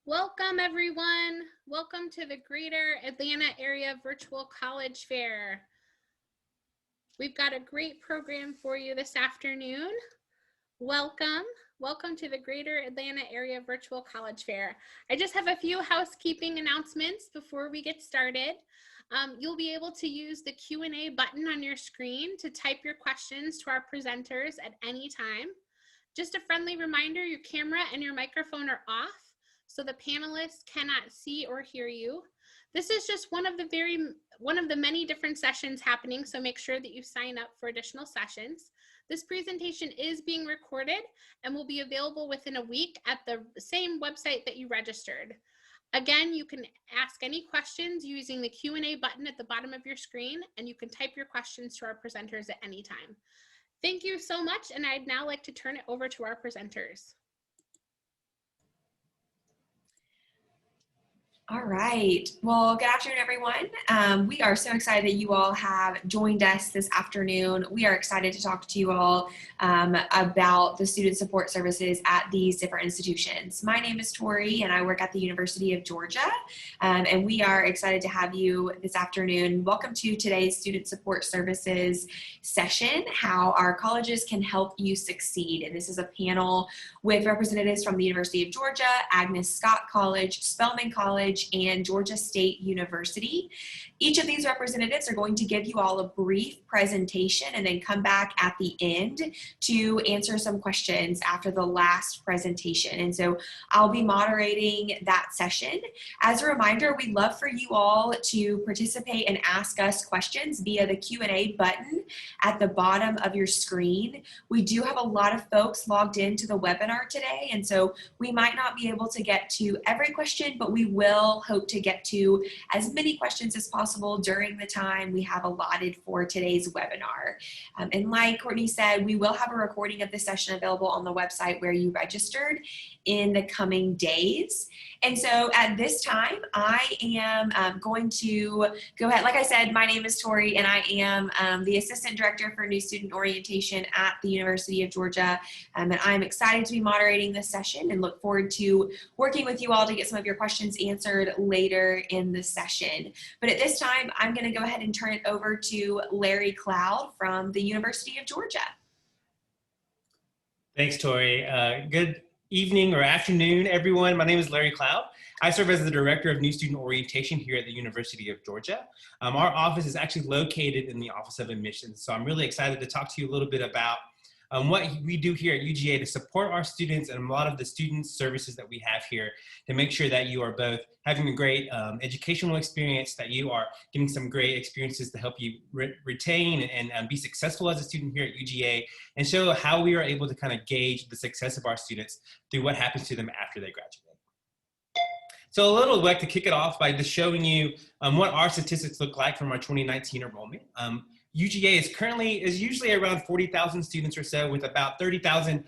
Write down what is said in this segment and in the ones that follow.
Welcome everyone. Welcome to the Greater Atlanta Area Virtual College Fair. We've got a great program for you this afternoon. Welcome. Welcome to the Greater Atlanta Area Virtual College Fair. I just have a few housekeeping announcements before we get started. You'll be able to use the Q&A button on your screen to type your questions to our presenters at any time. Just a friendly reminder, your camera and your microphone are off, so the panelists cannot see or hear you. This is just one of the many different sessions happening, so make sure that you sign up for additional sessions. This presentation is being recorded and will be available within a week at the same website that you registered. Again, you can ask any questions using the Q&A button at the bottom of your screen, and you can type your questions to our presenters at any time. Thank you so much, and I'd now like to turn it over to our presenters. All right. Well, good afternoon, everyone. We are so excited that you all have joined us this afternoon. We are excited to talk to you all about the student support services at these different institutions. My name is Tori, and I work at the University of Georgia, and we are excited to have you this afternoon. Welcome to today's Student Support Services session, how our colleges can help you succeed. And this is a panel with representatives from the University of Georgia, Agnes Scott College, Spelman College, and Georgia State University. Each of these representatives are going to give you all a brief presentation and then come back at the end to answer some questions after the last presentation. And so I'll be moderating that session. As a reminder, we'd love for you all to participate and ask us questions via the Q&A button at the bottom of your screen. We do have a lot of folks logged into the webinar today, and so we might not be able to get to every question, but we will hope to get to as many questions as possible during the time we have allotted for today's webinar. And like Courtney said, we will have a recording of this session available on the website where you registered in the coming days. And so at this time, I am going to go ahead. Like I said, my name is Tori, and I am the Assistant Director for New Student Orientation at the University of Georgia. And I'm excited to be moderating this session and look forward to working with you all to get some of your questions answered later in the session. But at this time, I'm going to go ahead and turn it over to Larry Cloud from the University of Georgia. Thanks, Tori. Good evening or afternoon, everyone. My name is Larry Cloud. I serve as the Director of New Student Orientation here at the University of Georgia. Our office is actually located in the Office of Admissions, so I'm really excited to talk to you a little bit about what we do here at UGA to support our students and a lot of the student services that we have here to make sure that you are both having a great educational experience, that you are getting some great experiences to help you retain and be successful as a student here at UGA, and show how we are able to kind of gauge the success of our students through what happens to them after they graduate. So a little, I'd like to kick it off by just showing you what our statistics look like from our 2019 enrollment. UGA is usually around 40,000 students or so, with about 30,000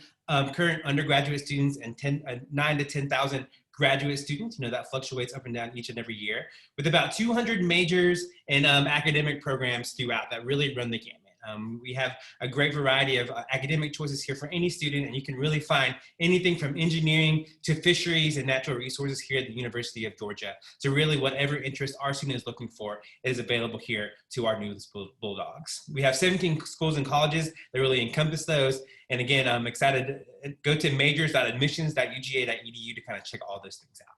current undergraduate students and 9 to 10,000 graduate students. You know, that fluctuates up and down each and every year, with about 200 majors and academic programs throughout that really run the gamut. We have a great variety of academic choices here for any student, and you can really find anything from engineering to fisheries and natural resources here at the University of Georgia. So really whatever interest our student is looking for is available here to our new Bulldogs. We have 17 schools and colleges that really encompass those. And again, I'm excited to go to majors.admissions.uga.edu to kind of check all those things out.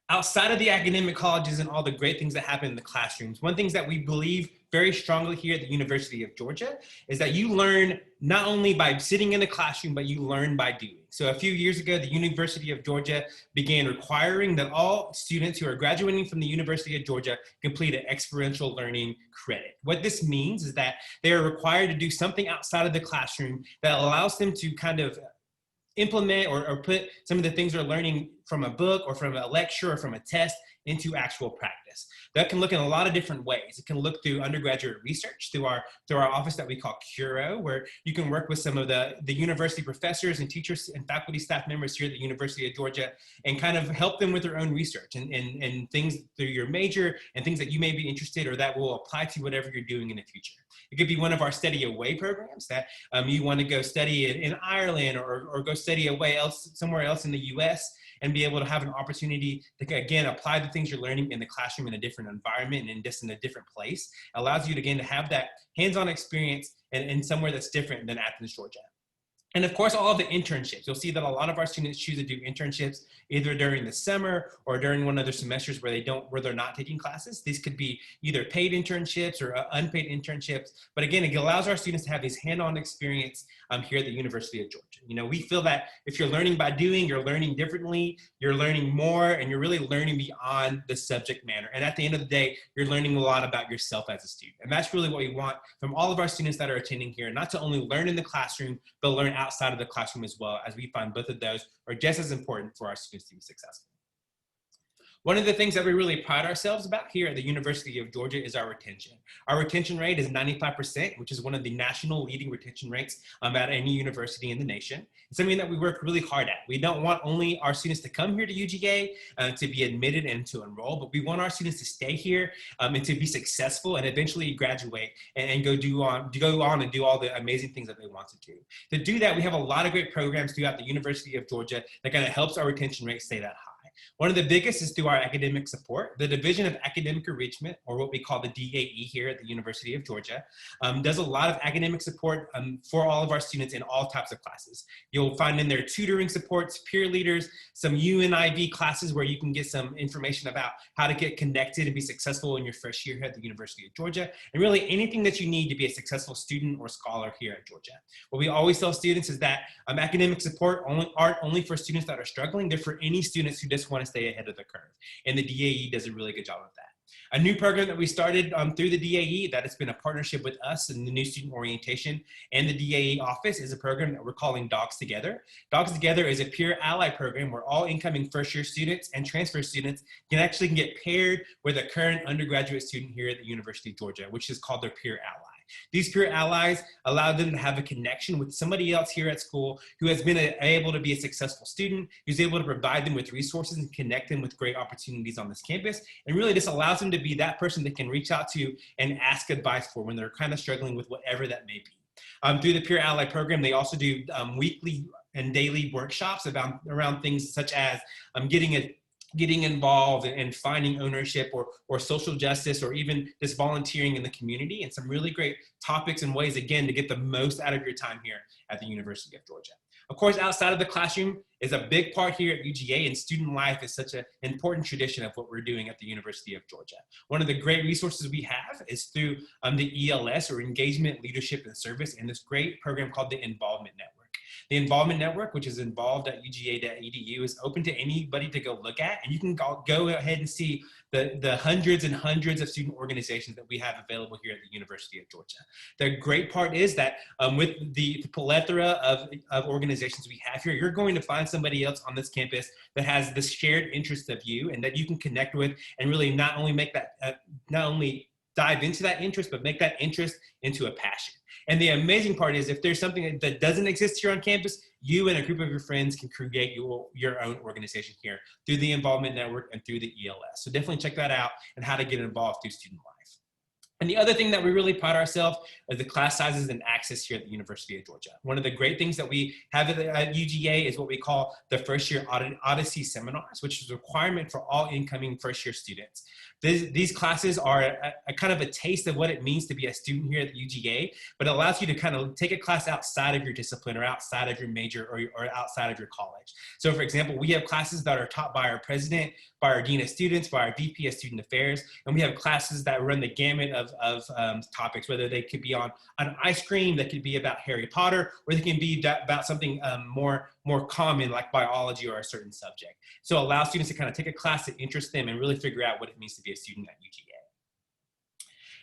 Outside of the academic colleges and all the great things that happen in the classrooms, one thing that we believe very strongly here at the University of Georgia is that you learn not only by sitting in a classroom, but you learn by doing. So a few years ago, the University of Georgia began requiring that all students who are graduating from the University of Georgia complete an experiential learning credit. What this means is that they are required to do something outside of the classroom that allows them to kind of implement or put some of the things they're learning from a book or from a lecture or from a test into actual practice. That can look in a lot of different ways. It can look through undergraduate research, through our office that we call Curo, where you can work with some of the university professors and teachers and faculty staff members here at the University of Georgia and kind of help them with their own research and things through your major and things that you may be interested or that will apply to whatever you're doing in the future. It could be one of our study away programs that you want to go study in Ireland or go study away somewhere else in the US and be able to have an opportunity to, again, apply the things you're learning in the classroom in a different environment and just in a different place. It allows you to, again, to have that hands-on experience in somewhere that's different than Athens, Georgia. And of course, all of the internships. You'll see that a lot of our students choose to do internships either during the summer or during one of their semesters where they're not taking classes. These could be either paid internships or unpaid internships. But again, it allows our students to have this hand-on experience here at the University of Georgia. You know, we feel that if you're learning by doing, you're learning differently, you're learning more, and you're really learning beyond the subject matter. And at the end of the day, you're learning a lot about yourself as a student. And that's really what we want from all of our students that are attending here, not to only learn in the classroom, but learn outside of the classroom as well, as we find both of those are just as important for our students to be successful. One of the things that we really pride ourselves about here at the University of Georgia is our retention. Our retention rate is 95%, which is one of the national leading retention rates at any university in the nation. It's something that we work really hard at. We don't want only our students to come here to UGA to be admitted and to enroll, but we want our students to stay here and to be successful and eventually graduate and go on and do all the amazing things that they want to do. To do that, we have a lot of great programs throughout the University of Georgia that kind of helps our retention rate stay that high. One of the biggest is through our academic support. The Division of Academic Enrichment, or what we call the DAE here at the University of Georgia, does a lot of academic support for all of our students in all types of classes. You'll find in there tutoring supports, peer leaders, some UNIV classes where you can get some information about how to get connected and be successful in your first year here at the University of Georgia, and really anything that you need to be a successful student or scholar here at Georgia. What we always tell students is that academic support aren't only for students that are struggling, they're for any students who just want to stay ahead of the curve. And the DAE does a really good job of that. A new program that we started through the DAE that has been a partnership with us and the New Student Orientation and the DAE office is a program that we're calling Dogs Together. Dogs Together is a peer ally program where all incoming first-year students and transfer students can actually get paired with a current undergraduate student here at the University of Georgia, which is called their peer ally. These peer allies allow them to have a connection with somebody else here at school who has been able to be a successful student, who's able to provide them with resources and connect them with great opportunities on this campus. And really this allows them to be that person that can reach out to and ask advice for when they're kind of struggling with whatever that may be. Through the Peer Ally program, they also do weekly and daily workshops around things such as getting involved and finding ownership or social justice or even just volunteering in the community, and some really great topics and ways, again, to get the most out of your time here at the University of Georgia. Of course, outside of the classroom is a big part here at UGA, and student life is such an important tradition of what we're doing at the University of Georgia. One of the great resources we have is through the ELS, or Engagement, Leadership, and Service, and this great program called the Involvement Network. The Involvement Network, which is involved at uga.edu, is open to anybody to go look at, and you can go ahead and see the hundreds and hundreds of student organizations that we have available here at the University of Georgia. The great part is that with the plethora of organizations we have here, you're going to find somebody else on this campus that has this shared interest of you and that you can connect with and really not only make that, not only dive into that interest, but make that interest into a passion. And the amazing part is if there's something that doesn't exist here on campus, you and a group of your friends can create your own organization here through the Involvement Network and through the ELS. So definitely check that out and how to get involved through student life. And the other thing that we really pride ourselves is the class sizes and access here at the University of Georgia. One of the great things that we have at UGA is what we call the first year Odyssey seminars, which is a requirement for all incoming first year students. These classes are a kind of a taste of what it means to be a student here at the UGA, but it allows you to kind of take a class outside of your discipline or outside of your major or outside of your college. So for example, we have classes that are taught by our president, by our dean of students, by our VP of student affairs, and we have classes that run the gamut of topics, whether they could be on ice cream, that could be about Harry Potter, or they can be about something more common like biology or a certain subject. So allow students to kind of take a class that interests them and really figure out what it means to be a student at UGA.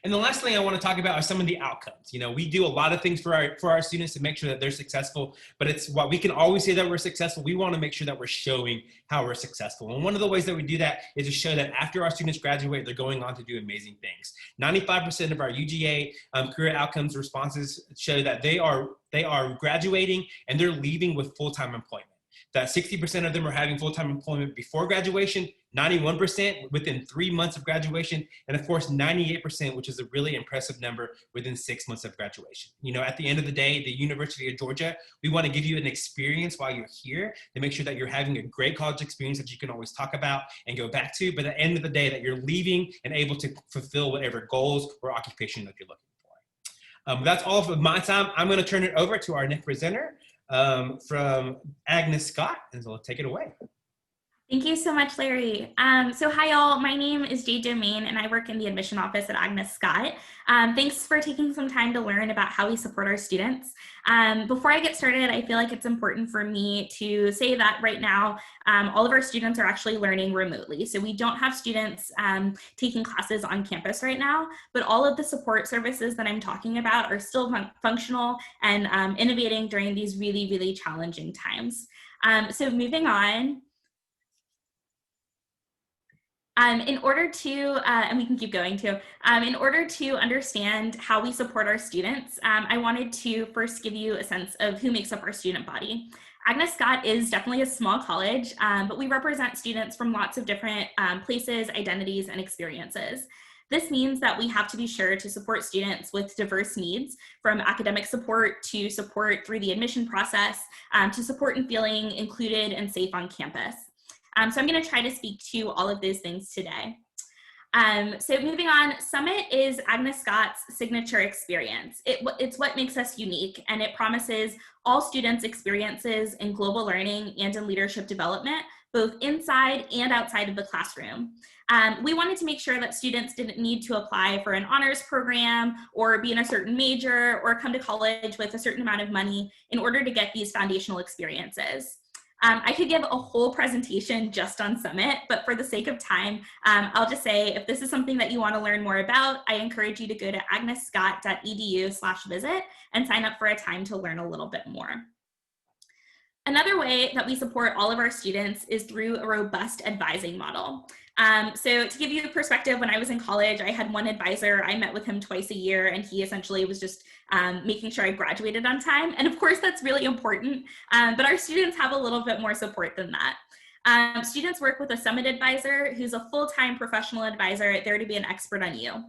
And the last thing I want to talk about are some of the outcomes. We do a lot of things for our students to make sure that they're successful, but it's what we can always say that we're successful. We want to make sure that we're showing how we're successful. And one of the ways that we do that is to show that after our students graduate, they're going on to do amazing things. 95% of our UGA career outcomes responses show that they are graduating and they're leaving with full-time employment. That 60% of them are having full-time employment before graduation, 91% within 3 months of graduation, and of course, 98%, which is a really impressive number, within 6 months of graduation. At the end of the day, the University of Georgia, we want to give you an experience while you're here to make sure that you're having a great college experience that you can always talk about and go back to, but at the end of the day, that you're leaving and able to fulfill whatever goals or occupation that you're looking for. That's all of my time. I'm going to turn it over to our next presenter, from Agnes Scott, and so take it away. Thank you so much, Larry. So hi all, my name is Jade Domain and I work in the admission office at Agnes Scott. Thanks for taking some time to learn about how we support our students. Before I get started, I feel like it's important for me to say that right now, all of our students are actually learning remotely. So we don't have students taking classes on campus right now, but all of the support services that I'm talking about are still functional and innovating during these really, really challenging times. So moving on. In order to, and we can keep going too, in order to understand how we support our students, I wanted to first give you a sense of who makes up our student body. Agnes Scott is definitely a small college, but we represent students from lots of different places, identities, and experiences. This means that we have to be sure to support students with diverse needs, from academic support to support through the admission process, to support in feeling included and safe on campus. So I'm going to try to speak to all of those things today. So moving on, Summit is Agnes Scott's signature experience. It's what makes us unique, and it promises all students experiences in global learning and in leadership development, both inside and outside of the classroom. We wanted to make sure that students didn't need to apply for an honors program or be in a certain major or come to college with a certain amount of money in order to get these foundational experiences. I could give a whole presentation just on Summit, but for the sake of time, I'll just say if this is something that you want to learn more about, I encourage you to go to agnesscott.edu/visit and sign up for a time to learn a little bit more. Another way that we support all of our students is through a robust advising model. So to give you a perspective, when I was in college, I had one advisor. I met with him twice a year, and he essentially was just making sure I graduated on time. And of course, that's really important, but our students have a little bit more support than that. Students work with a Summit advisor who's a full-time professional advisor there to be an expert on you.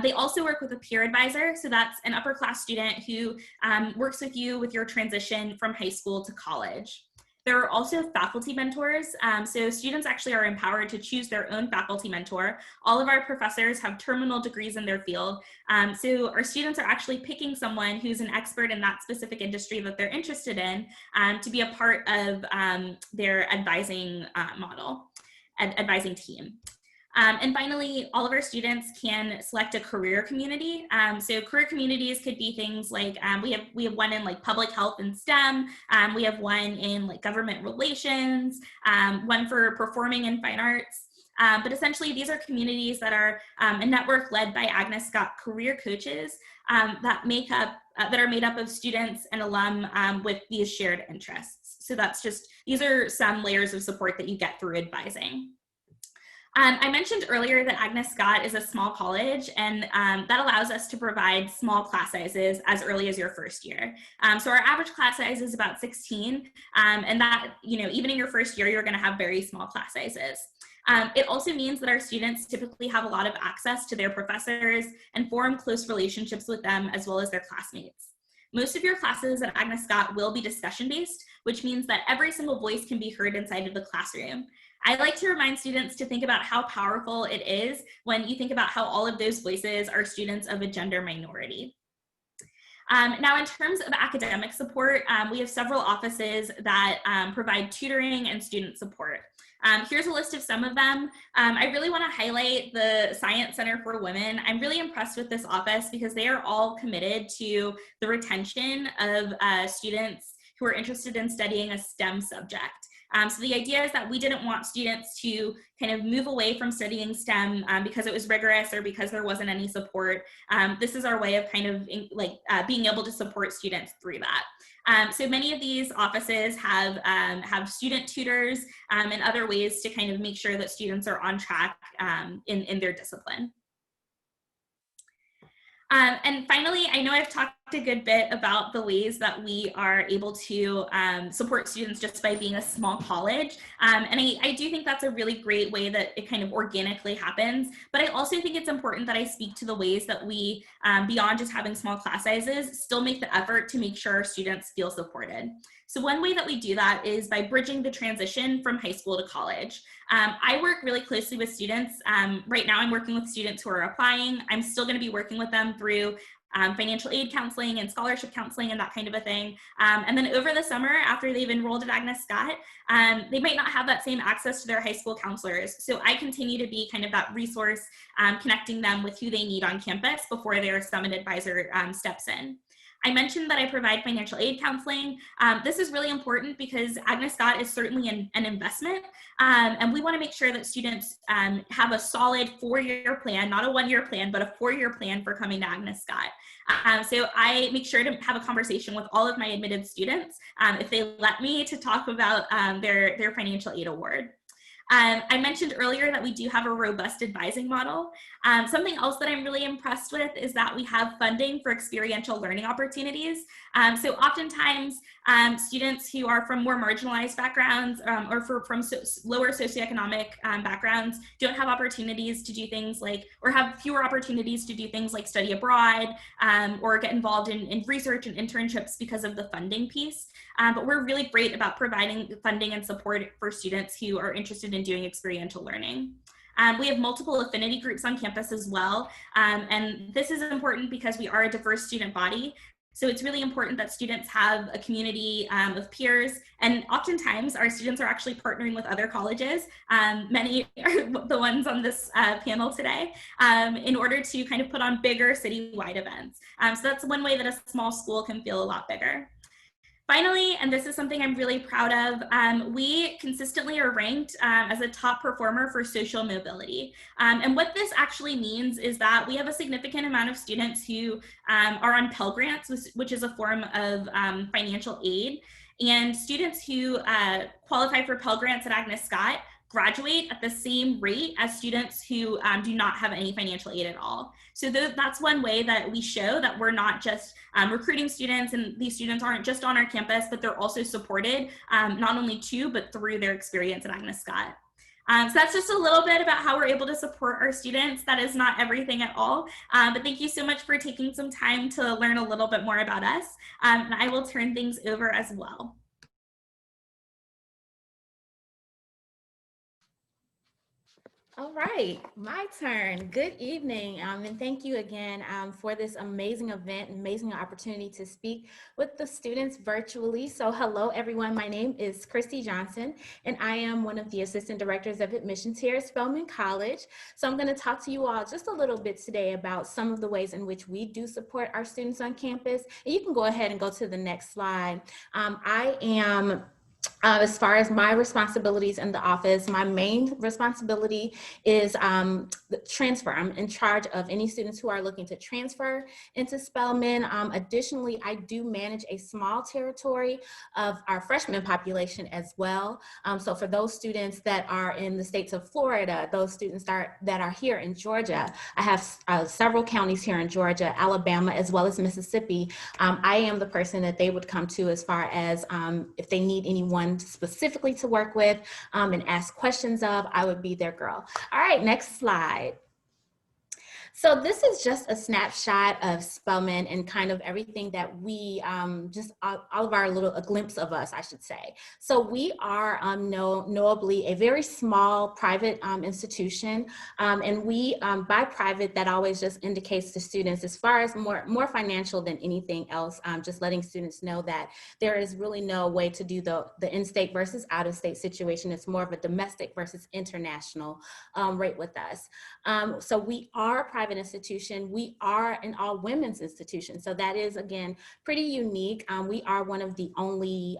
They also work with a peer advisor, so that's an upper class student who works with you with your transition from high school to college. There are also faculty mentors, so students actually are empowered to choose their own faculty mentor. All of our professors have terminal degrees in their field, so our students are actually picking someone who's an expert in that specific industry that they're interested in to be a part of their advising advising team. And finally, all of our students can select a career community. So career communities could be things like, we have one in like public health and STEM. We have one in like government relations, one for performing and fine arts. But essentially these are communities that are a network led by Agnes Scott career coaches that are made up of students and alum with these shared interests. So these are some layers of support that you get through advising. I mentioned earlier that Agnes Scott is a small college, and that allows us to provide small class sizes as early as your first year. So our average class size is about 16, and that, even in your first year, you're going to have very small class sizes. It also means that our students typically have a lot of access to their professors and form close relationships with them as well as their classmates. Most of your classes at Agnes Scott will be discussion-based, which means that every single voice can be heard inside of the classroom. I like to remind students to think about how powerful it is when you think about how all of those voices are students of a gender minority. Now, in terms of academic support, we have several offices that provide tutoring and student support. Here's a list of some of them. I really want to highlight the Science Center for Women. I'm really impressed with this office because they are all committed to the retention of students who are interested in studying a STEM subject. So the idea is that we didn't want students to kind of move away from studying STEM because it was rigorous or because there wasn't any support. This is our way of kind of being able to support students through that. So many of these offices have student tutors and other ways to kind of make sure that students are on track in their discipline. And finally, I know I've talked a good bit about the ways that we are able to support students just by being a small college. And I do think that's a really great way that it kind of organically happens. But I also think it's important that I speak to the ways that we, beyond just having small class sizes, still make the effort to make sure our students feel supported. So one way that we do that is by bridging the transition from high school to college. I work really closely with students. Right now I'm working with students who are applying. I'm still going to be working with them through financial aid counseling and scholarship counseling and that kind of a thing. And then over the summer, after they've enrolled at Agnes Scott, they might not have that same access to their high school counselors. So I continue to be kind of that resource, connecting them with who they need on campus before their summit advisor steps in. I mentioned that I provide financial aid counseling. This is really important because Agnes Scott is certainly an investment, and we want to make sure that students have a solid 4-year plan, not a 1-year plan, but a 4-year plan for coming to Agnes Scott. So I make sure to have a conversation with all of my admitted students, if they let me, to talk about their financial aid award. I mentioned earlier that we do have a robust advising model. Something else that I'm really impressed with is that we have funding for experiential learning opportunities. So oftentimes students who are from more marginalized backgrounds or from lower socioeconomic backgrounds don't have opportunities to do things like, or have fewer opportunities to do things like study abroad or get involved in research and internships because of the funding piece. But we're really great about providing funding and support for students who are interested in doing experiential learning. We have multiple affinity groups on campus as well. And this is important because we are a diverse student body. So it's really important that students have a community of peers. And oftentimes our students are actually partnering with other colleges. Many are the ones on this panel today, in order to kind of put on bigger citywide events. So that's one way that a small school can feel a lot bigger. Finally, and this is something I'm really proud of, we consistently are ranked as a top performer for social mobility. And what this actually means is that we have a significant amount of students who are on Pell Grants, which is a form of financial aid. And students who qualify for Pell Grants at Agnes Scott graduate at the same rate as students who do not have any financial aid at all. So that's one way that we show that we're not just recruiting students, and these students aren't just on our campus, but they're also supported not only to, but through their experience at Agnes Scott. So that's just a little bit about how we're able to support our students. That is not everything at all, but thank you so much for taking some time to learn a little bit more about us. And I will turn things over as well. All right, my turn. Good evening, and thank you again for this amazing event, amazing opportunity to speak with the students virtually. So hello, everyone. My name is Christy Johnson, and I am one of the Assistant Directors of Admissions here at Spelman College. So I'm going to talk to you all just a little bit today about some of the ways in which we do support our students on campus. And you can go ahead and go to the next slide. I am as far as my responsibilities in the office, my main responsibility is the transfer. I'm in charge of any students who are looking to transfer into Spelman. Additionally, I do manage a small territory of our freshman population as well. So for those students that are in the states of Florida, those students that are here in Georgia, I have several counties here in Georgia, Alabama, as well as Mississippi. I am the person that they would come to as far as if they need anyone specifically to work with and ask questions of, I would be their girl. All right, next slide. So this is just a snapshot of Spelman and kind of everything that we, just all of our a glimpse of us, I should say. So we are knowably a very small private institution. And we, by private, that always just indicates to students as far as more financial than anything else, just letting students know that there is really no way to do the in-state versus out-of-state situation. It's more of a domestic versus international rate with us. So we are private private institution, we are an all women's institution. So that is, again, pretty unique. We are one of the only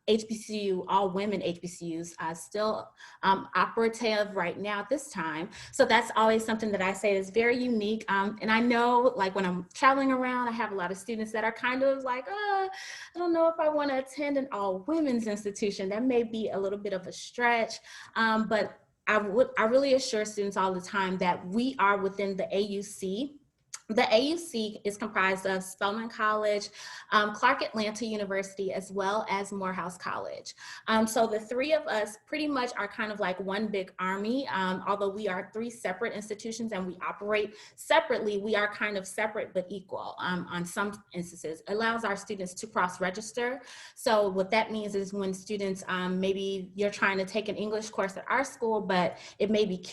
HBCU, all women HBCUs still operative right now at this time. So that's always something that I say is very unique. And I know, like, when I'm traveling around, I have a lot of students that are kind of like, I don't know if I want to attend an all women's institution. That may be a little bit of a stretch, but I really assure students all the time that we are within the AUC. The AUC is comprised of Spelman College, Clark Atlanta University, as well as Morehouse College. So the three of us pretty much are kind of like one big army. Although we are three separate institutions and we operate separately, we are kind of separate but equal on some instances. It allows our students to cross-register. So what that means is when students, maybe you're trying to take an English course at our school, but it may be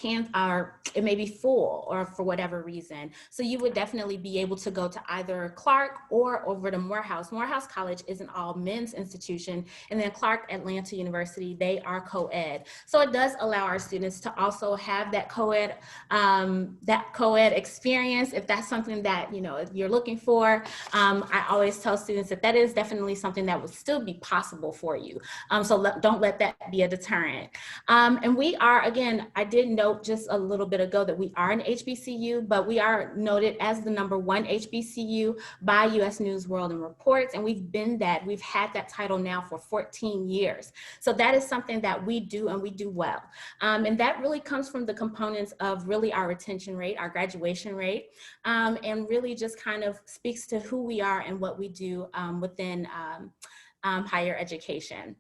it may be full or for whatever reason. So you would definitely be able to go to either Clark or over to Morehouse. Morehouse College is an all men's institution, and then Clark Atlanta University, they are co-ed. So it does allow our students to also have that co-ed experience, if that's something that you're looking for. I always tell students that is definitely something that would still be possible for you. So don't let that be a deterrent. And we are, again, I did note just a little bit ago that we are an HBCU, but we are noted as the #1 HBCU by US News World and Reports, and we've had that title now for 14 years. So that is something that we do, and we do well. And that really comes from the components of really our retention rate, our graduation rate, and really just kind of speaks to who we are and what we do within higher education.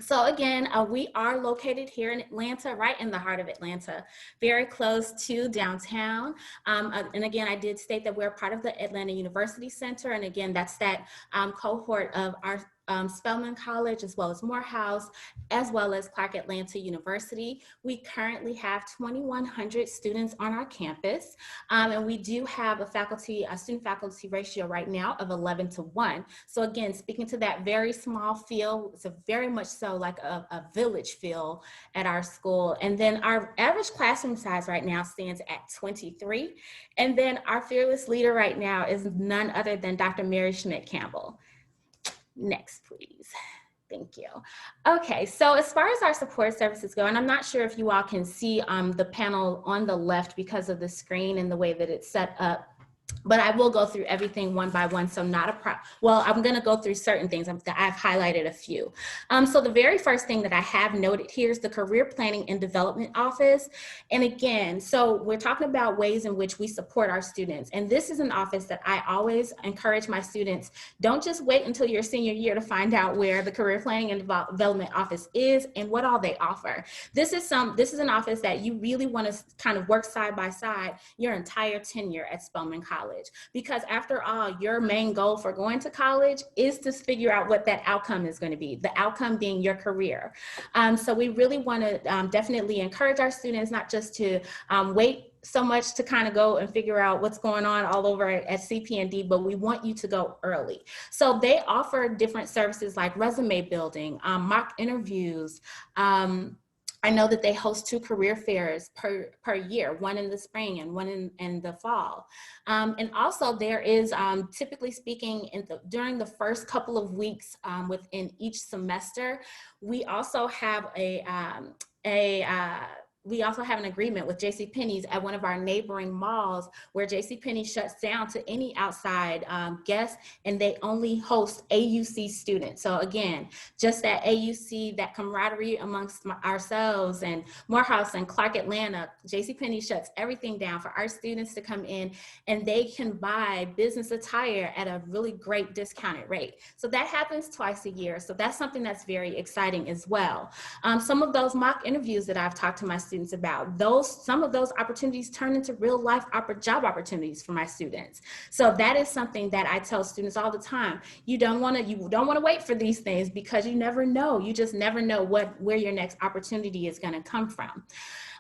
So again, we are located here in Atlanta, right in the heart of Atlanta, very close to downtown. And again, I did state that we're part of the Atlanta University Center. And again, that's that cohort of our Spelman College, as well as Morehouse, as well as Clark Atlanta University. We currently have 2,100 students on our campus, and we do have a student-faculty ratio right now of 11:1. So again, speaking to that very small feel, it's a very much so like a village feel at our school. And then our average classroom size right now stands at 23. And then our fearless leader right now is none other than Dr. Mary Schmidt Campbell. Next, please. Thank you. Okay, so as far as our support services go, and I'm not sure if you all can see the panel on the left because of the screen and the way that it's set up, but I will go through everything one by one, so I'm gonna go through certain things. I've highlighted a few. So the very first thing that I have noted here is the Career Planning and Development Office. And again, so we're talking about ways in which we support our students. And this is an office that I always encourage my students, don't just wait until your senior year to find out where the Career Planning and Development Office is and what all they offer. This is an office that you really wanna kind of work side by side your entire tenure at Spelman College. Because after all, your main goal for going to college is to figure out what that outcome is going to be, the outcome being your career. So we really want to definitely encourage our students not just to wait so much to kind of go and figure out what's going on all over at CP&D, but we want you to go early. So they offer different services like resume building, mock interviews. I know that they host 2 career fairs per year, one in the spring and one in the fall. And also there is, typically speaking, during the first couple of weeks within each semester, we also have an agreement with JCPenney's at one of our neighboring malls where JCPenney shuts down to any outside guests, and they only host AUC students. So again, just that AUC, that camaraderie amongst ourselves and Morehouse and Clark Atlanta, JCPenney shuts everything down for our students to come in, and they can buy business attire at a really great discounted rate. So that happens twice a year. So that's something that's very exciting as well. Some of those mock interviews that I've talked to my students about, some of those opportunities turn into real life job opportunities for my students. So that is something that I tell students all the time. You don't want to wait for these things because you never know. You just never know where your next opportunity is going to come from.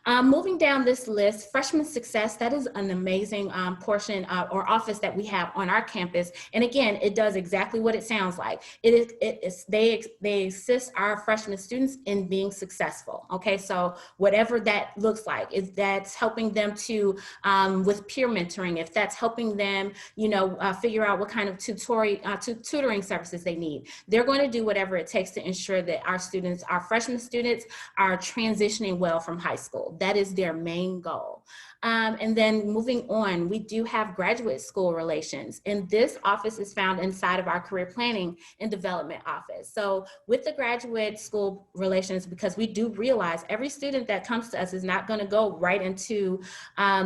Moving down this list, freshman success, that is an amazing portion or office that we have on our campus. And again, it does exactly what it sounds like. They assist our freshman students in being successful. Okay, so whatever that looks like, if that's helping them to with peer mentoring, if that's helping them, figure out what kind of tutoring services they need, they're going to do whatever it takes to ensure that our freshman students are transitioning well from high school. That is their main goal. And then moving on, we do have graduate school relations, and this office is found inside of our career planning and development office. So with the graduate school relations, because we do realize every student that comes to us is not going to go right into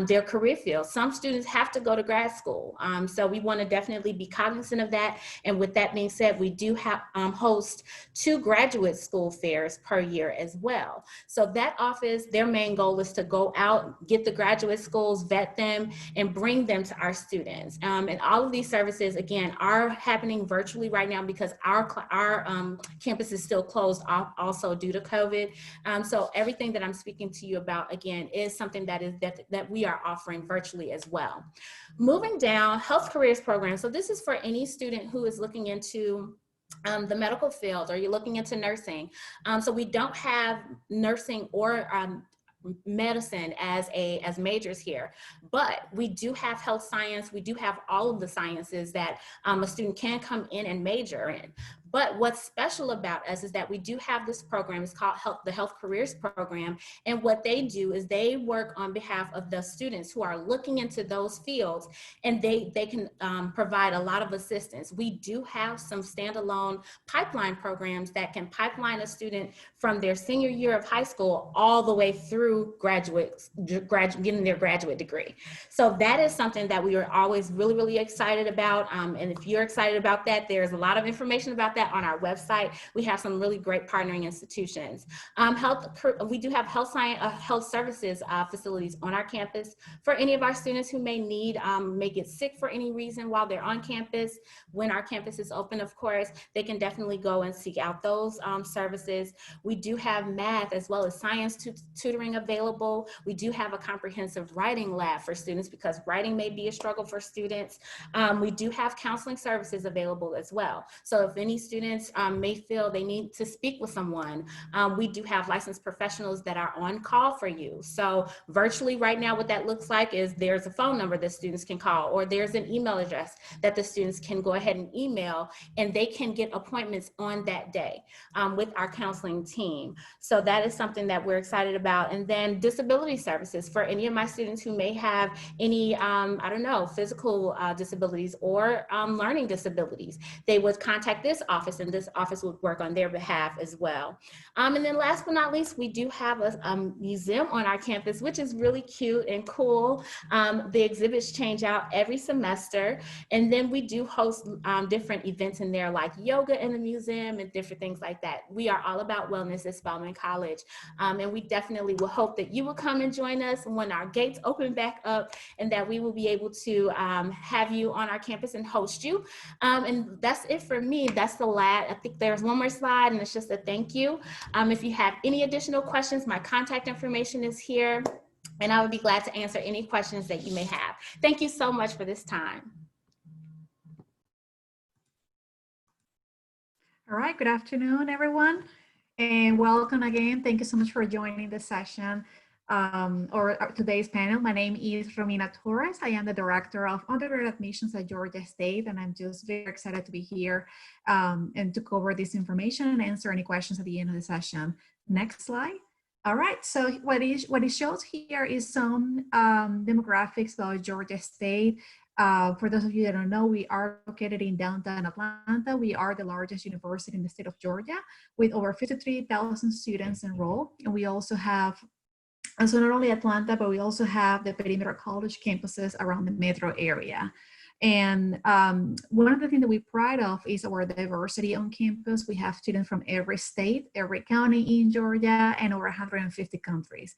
their career field. Some students have to go to grad school. So we want to definitely be cognizant of that. And with that being said, we do have host 2 graduate school fairs per year as well. So that office, their main goal is to go out, get the graduate schools, vet them, and bring them to our students. And all of these services, again, are happening virtually right now because our campus is still closed also due to COVID. So everything that I'm speaking to you about, again, is something that we are offering virtually as well. Moving down, health careers program. So this is for any student who is looking into the medical field, or you're looking into nursing. So we don't have nursing or medicine as majors here, but we do have health science. We do have all of the sciences that a student can come in and major in. But what's special about us is that we do have this program. It's called the Health Careers Program. And what they do is they work on behalf of the students who are looking into those fields, and they can provide a lot of assistance. We do have some standalone pipeline programs that can pipeline a student from their senior year of high school all the way through getting their graduate degree. So that is something that we are always really, really excited about. And if you're excited about that, there's a lot of information about that on our website. We have some really great partnering institutions. We do have health services facilities on our campus for any of our students who may get sick for any reason while they're on campus. When our campus is open, of course, they can definitely go and seek out those services. We do have math as well as science tutoring available. We do have a comprehensive writing lab for students because writing may be a struggle for students. We do have counseling services available as well. So if any students may feel they need to speak with someone, we do have licensed professionals that are on call for you. So virtually right now, what that looks like is there's a phone number that students can call, or there's an email address that the students can go ahead and email, and they can get appointments on that day with our counseling team. So that is something that we're excited about. And then disability services for any of my students who may have any, physical disabilities or learning disabilities. They would contact this office, and this office would work on their behalf as well. And then last but not least, we do have a museum on our campus, which is really cute and cool. The exhibits change out every semester. And then we do host different events in there, like yoga in the museum and different things like that. We are all about wellness at Spelman College. And we definitely will hope that you will come and join us when our gates open back up, and that we will be able to have you on our campus and host you. And that's it for me. That's the last. I think there's one more slide, and it's just a thank you. If you have any additional questions, my contact information is here, and I would be glad to answer any questions that you may have. Thank you so much for this time. All right, good afternoon, everyone, and welcome again. Thank you so much for joining the session or today's panel. My name is Romina Torres. I am the Director of Undergrad Admissions at Georgia State, and I'm just very excited to be here and to cover this information and answer any questions at the end of the session. Next slide. All right, so what it shows here is some demographics about Georgia State. For those of you that don't know, we are located in downtown Atlanta. We are the largest university in the state of Georgia with over 53,000 students enrolled. And we also have, so not only Atlanta, but we also have the Perimeter College campuses around the metro area. And one of the things that we pride of is our diversity on campus. We have students from every state, every county in Georgia, and over 150 countries.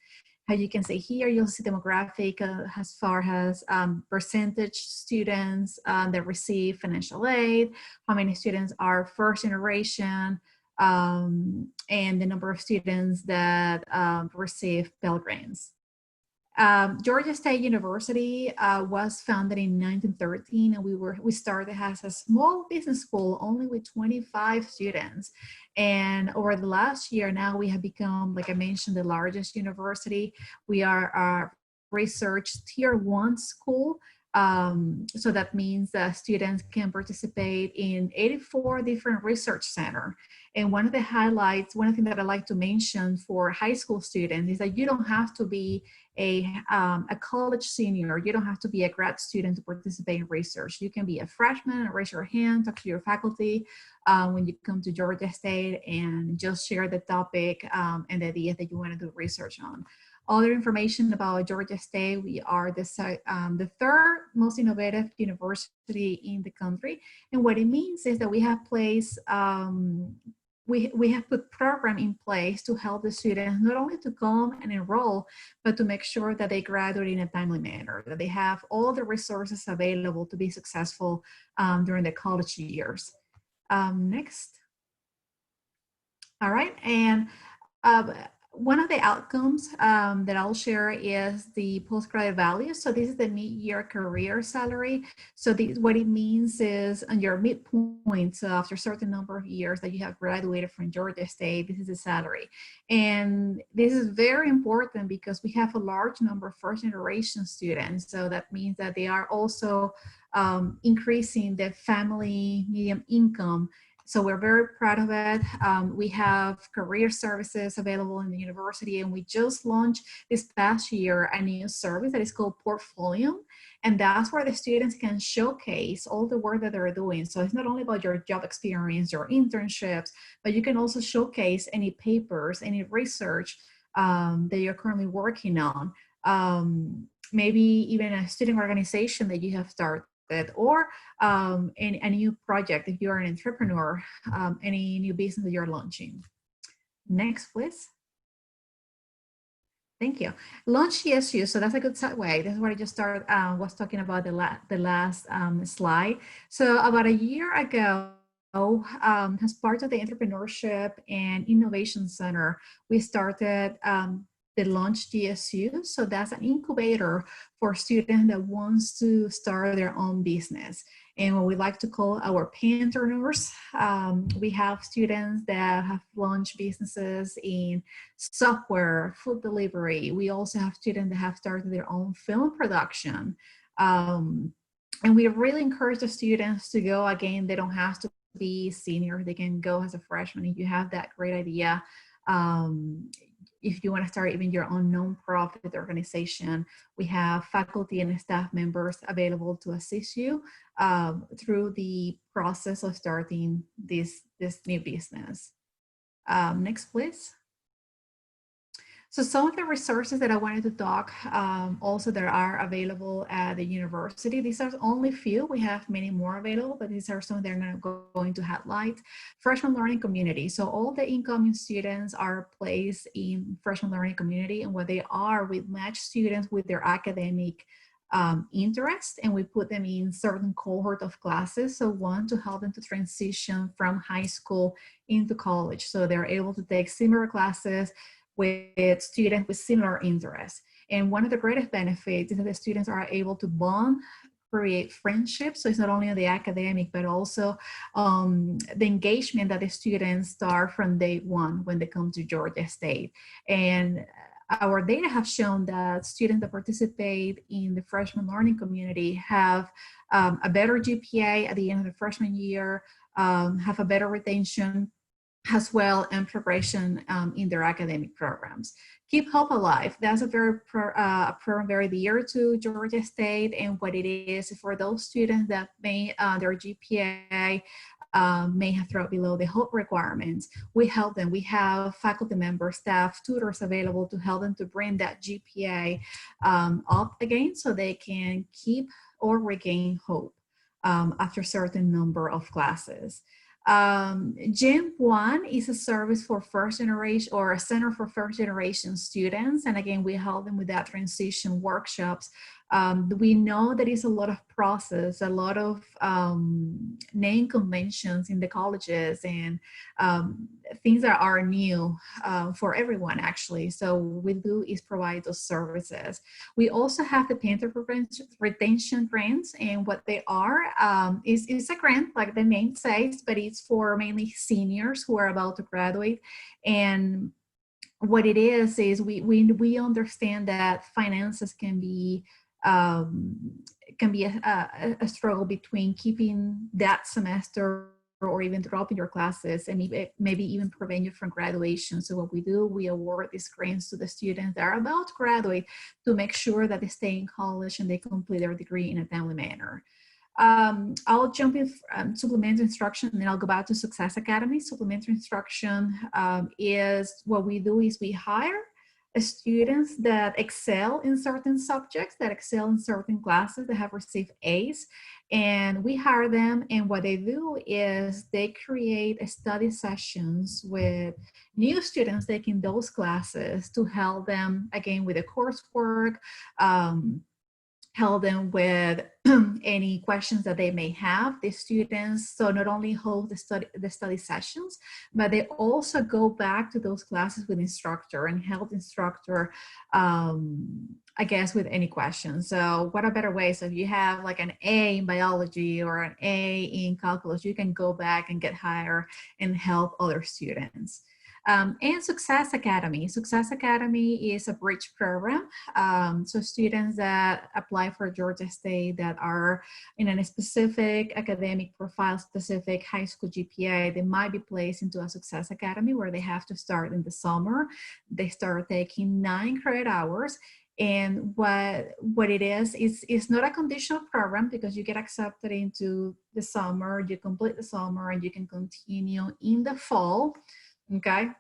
As you can see here, you'll see demographic as far as percentage students that receive financial aid, how many students are first generation, and the number of students that receive Pell Grants. Georgia State University was founded in 1913, and we started as a small business school only with 25 students. And over the last year now we have become, like I mentioned, the largest university. We are a research tier 1 school. So that means that students can participate in 84 different research centers. And one of the highlights, one thing that I like to mention for high school students is that you don't have to be a college senior. You don't have to be a grad student to participate in research. You can be a freshman, raise your hand, talk to your faculty when you come to Georgia State, and just share the topic and the ideas that you want to do research on. Other information about Georgia State: we are the third most innovative university in the country. And what it means is that we have placed we have put program in place to help the students not only to come and enroll, but to make sure that they graduate in a timely manner, that they have all the resources available to be successful during the college years. Next. All right, and one of the outcomes that I'll share is the postgraduate value. So this is the mid-year career salary. So what it means is on your midpoint, so after a certain number of years that you have graduated from Georgia State, this is the salary. And this is very important because we have a large number of first-generation students. So that means that they are also increasing the family median income. So we're very proud of it. We have career services available in the university, and we just launched this past year a new service that is called Portfolio. And that's where the students can showcase all the work that they're doing. So it's not only about your job experience, your internships, but you can also showcase any papers, any research that you're currently working on. Maybe even a student organization that you have started, or in a new project if you're an entrepreneur, any new business that you're launching. Next, please. Thank you. Launch GSU. So that's a good segue. This is what I just started was talking about the last slide. So about a year ago, as part of the Entrepreneurship and Innovation Center, we started the Launch GSU. So that's an incubator for students that wants to start their own business. And what we like to call our panterneurs. We have students that have launched businesses in software, food delivery. We also have students that have started their own film production. And we really encourage the students to go. Again, they don't have to be senior. They can go as a freshman if you have that great idea. If you want to start even your own nonprofit organization, we have faculty and staff members available to assist you through the process of starting this new business. Next, please. So some of the resources that I wanted to talk also that are available at the university. These are only few. We have many more available, but these are some that I'm going to highlight. Freshman Learning Community. So all the incoming students are placed in Freshman Learning Community, and what they are, we match students with their academic interest, and we put them in certain cohort of classes. So one, to help them to transition from high school into college. So they're able to take similar classes with students with similar interests. And one of the greatest benefits is that the students are able to bond, create friendships. So it's not only on the academic, but also the engagement that the students start from day one when they come to Georgia State. And our data have shown that students that participate in the Freshman Learning Community have a better GPA at the end of the freshman year, have a better retention as well, and progression in their academic programs. Keep Hope Alive. That's a program very dear to Georgia State, and what it is for those students that may their GPA may have dropped below the hope requirements. We help them. We have faculty members, staff, tutors available to help them to bring that GPA up again, so they can keep or regain hope after a certain number of classes. Gen 1 is a service for first generation, or a center for first generation students. And again, we help them with that transition workshops We know there is a lot of process, a lot of name conventions in the colleges, and things that are new for everyone, actually. So we do is provide those services. We also have the Panther retention grants, and what they are is a grant, like the name says, but it's for mainly seniors who are about to graduate. And what it is we understand that finances can be a struggle between keeping that semester or even dropping your classes, and maybe even prevent you from graduation. So what we do, we award these grants to the students that are about to graduate to make sure that they stay in college and they complete their degree in a timely manner. I'll jump in supplementary instruction, and then I'll go back to Success Academy. Supplementary instruction is what we do is we hire students that excel in certain subjects, that excel in certain classes, that have received A's, and we hire them, and what they do is they create study sessions with new students taking those classes to help them, again, with the coursework, help them with any questions that they may have, the students. So not only hold the study sessions, but they also go back to those classes with instructor and help instructor, I guess, with any questions. So what a better way? So if you have like an A in biology or an A in calculus, you can go back and get higher and help other students. And Success Academy. Success Academy is a bridge program. So students that apply for Georgia State that are in a specific academic profile, specific high school GPA, they might be placed into a Success Academy where they have to start in the summer. They start taking 9 credit hours. And what it is not a conditional program, because you get accepted into the summer, you complete the summer, and you can continue in the fall. Okay,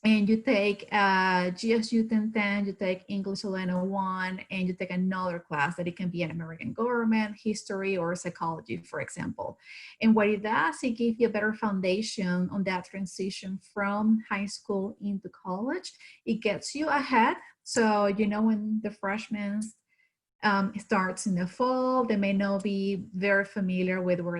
and you take GSU 1010, you take English 101, and you take another class that it can be an American government, history, or psychology, for example. And what it does, it gives you a better foundation on that transition from high school into college. It gets you ahead. So, you know, when the freshmen starts in the fall, they may not be very familiar with where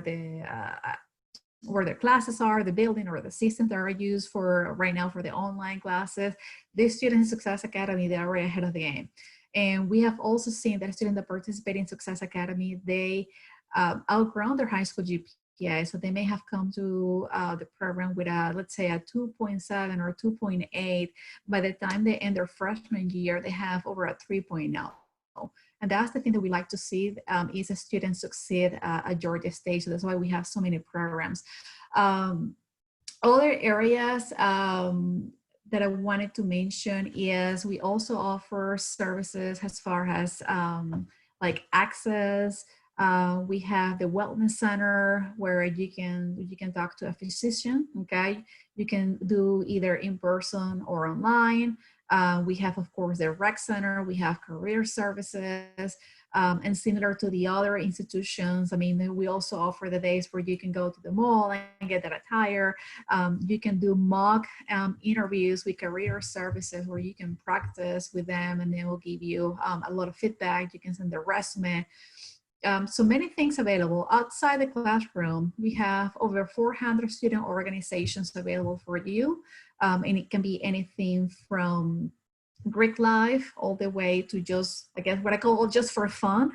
their classes are, the building or the systems that are used for right now for the online classes. These students in Success Academy, they are already ahead of the game. And we have also seen that students that participate in Success Academy, they outgrown their high school GPA. So they may have come to the program with let's say a 2.7 or 2.8. By the time they end their freshman year, they have over a 3.0. And that's the thing that we like to see is a student succeed at Georgia State. So that's why we have so many programs. Other areas that I wanted to mention is we also offer services as far as like access. We have the Wellness Center where you can talk to a physician. Okay, you can do either in person or online. We have, of course, the Rec Center. We have career services. And similar to the other institutions, I mean, we also offer the days where you can go to the mall and get that attire. You can do mock interviews with career services where you can practice with them, and they will give you a lot of feedback. You can send a resume. So many things available. Outside the classroom, we have over 400 student organizations available for you. And it can be anything from Greek life all the way to just, I guess, what I call just for fun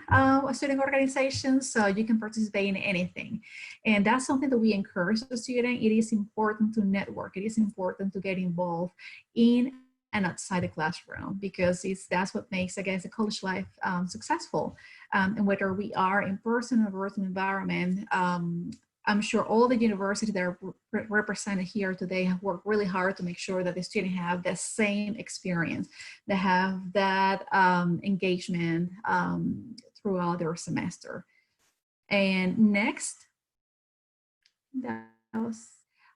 student organizations. So you can participate in anything. And that's something that we encourage the student. It is important to network. It is important to get involved in and outside the classroom, because that's what makes, I guess, a college life successful. And whether we are in person or virtual environment, I'm sure all the universities that are represented here today have worked really hard to make sure that the students have the same experience, they have that engagement throughout their semester. And next,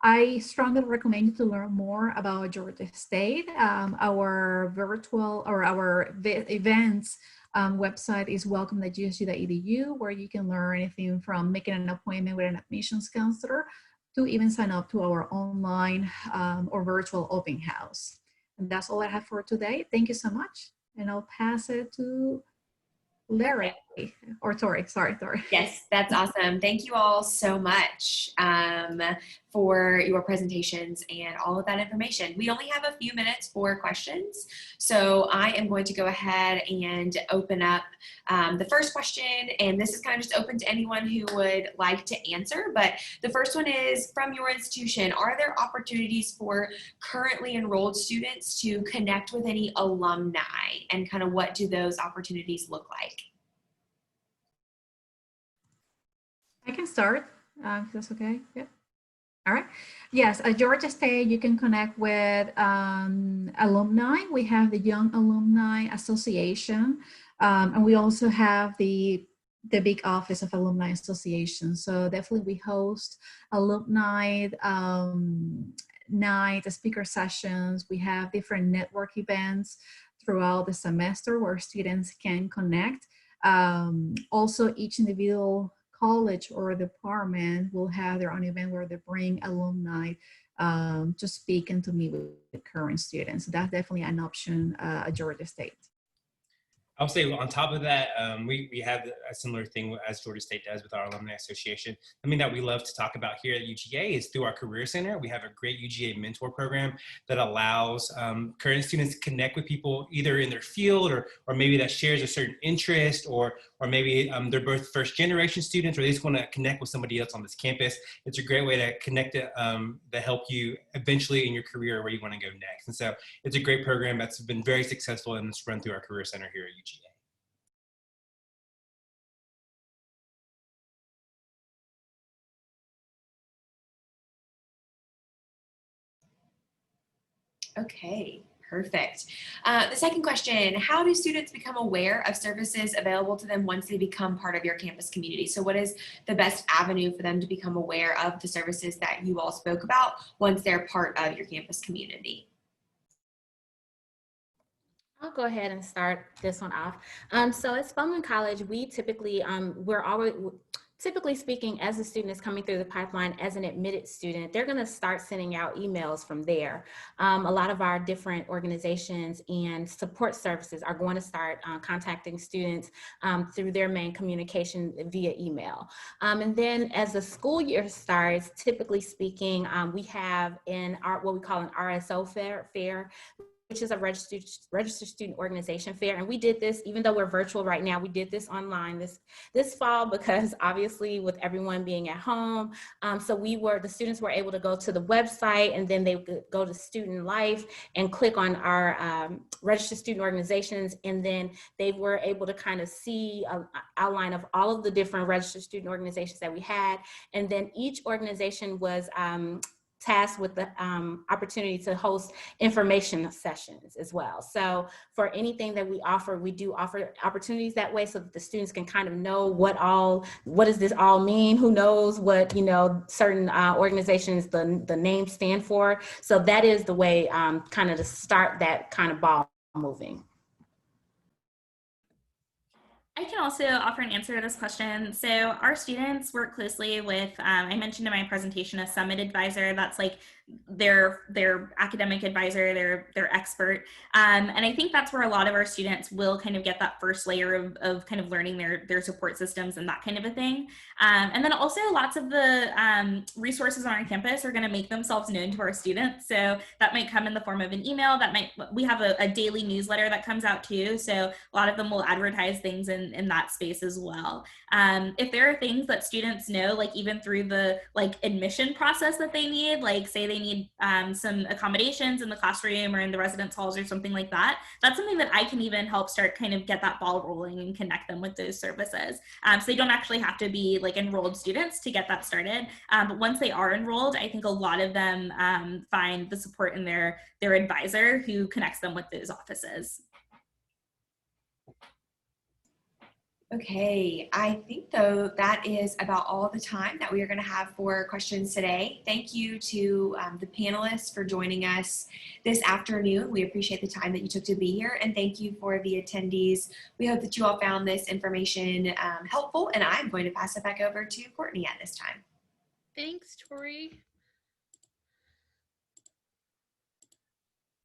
I strongly recommend you to learn more about Georgia State. Our virtual or our events website is welcome.gsu.edu, where you can learn anything from making an appointment with an admissions counselor to even sign up to our online or virtual open house. And that's all I have for today. Thank you so much. And I'll pass it to Larry or Tori. Sorry. Yes, that's awesome. Thank you all so much for your presentations and all of that information. We only have a few minutes for questions, so I am going to go ahead and open up the first question, and this is kind of just open to anyone who would like to answer, but the first one is, from your institution, are there opportunities for currently enrolled students to connect with any alumni, and kind of what do those opportunities look like? I can start, if that's okay. Yeah. All right. Yes, at Georgia State, you can connect with alumni. We have the Young Alumni Association, and we also have the big office of Alumni Association. So definitely we host alumni night, speaker sessions. We have different network events throughout the semester where students can connect. Also, each individual college or department will have their own event where they bring alumni to speak and to meet with the current students. So that's definitely an option at Georgia State. I'll say on top of that, we have a similar thing as Georgia State does with our Alumni Association. Something that we love to talk about here at UGA is through our Career Center. We have a great UGA mentor program that allows current students to connect with people either in their field or maybe that shares a certain interest, or maybe they're both first generation students, or they just want to connect with somebody else on this campus. It's a great way to connect to help you eventually in your career where you want to go next. And so it's a great program that's been very successful, and it's run through our Career Center here at UGA. Okay, perfect. The second question, how do students become aware of services available to them once they become part of your campus community? So what is the best avenue for them to become aware of the services that you all spoke about once they're part of your campus community? I'll go ahead and start this one off. So at Spelman College, we typically, typically speaking, as a student is coming through the pipeline as an admitted student, they're going to start sending out emails from there. A lot of our different organizations and support services are going to start contacting students through their main communication via email. And then as the school year starts, typically speaking, we have in our what we call an RSO fair, which is a registered student organization fair. And we did this, even though we're virtual right now, we did this online this fall because obviously with everyone being at home. So the students were able to go to the website, and then they would go to Student Life and click on our registered student organizations. And then they were able to kind of see an outline of all of the different registered student organizations that we had. And then each organization was tasked with the opportunity to host information sessions as well. So for anything that we offer, we do offer opportunities that way so that the students can kind of know what does this all mean? Who knows what, certain organizations, the names stand for. So that is the way kind of to start that kind of ball moving. I can also offer an answer to this question. So our students work closely with, I mentioned in my presentation, a summit advisor. That's like their academic advisor, their expert. And I think that's where a lot of our students will kind of get that first layer of kind of learning their support systems and that kind of a thing. And then also lots of the resources on our campus are going to make themselves known to our students. So that might come in the form of an email. We have a daily newsletter that comes out too. So a lot of them will advertise things in that space as well. If there are things that students know, like even through the admission process that they need, like say they need some accommodations in the classroom or in the residence halls or something like that, that's something that I can even help start kind of get that ball rolling and connect them with those services. So they don't actually have to be enrolled students to get that started. But once they are enrolled, I think a lot of them find the support in their advisor who connects them with those offices. Okay, I think though that is about all the time that we are going to have for questions today. Thank you to the panelists for joining us this afternoon. We appreciate the time that you took to be here, and thank you for the attendees. We hope that you all found this information helpful, and I'm going to pass it back over to Courtney at this time. Thanks, Tori.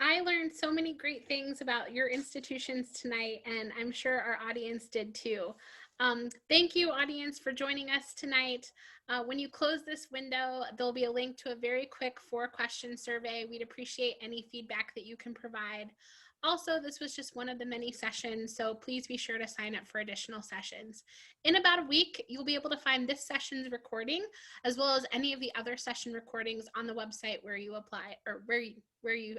I I learned so many great things about your institutions tonight, and I'm sure our audience did too. Thank you, audience, for joining us tonight. When you close this window, there'll be a link to a very quick 4-question survey. We'd appreciate any feedback that you can provide. Also, this was just one of the many sessions, so please be sure to sign up for additional sessions. In about a week, you'll be able to find this session's recording, as well as any of the other session recordings on the website where you apply or where you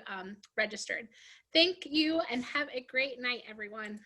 registered. Thank you and have a great night, everyone.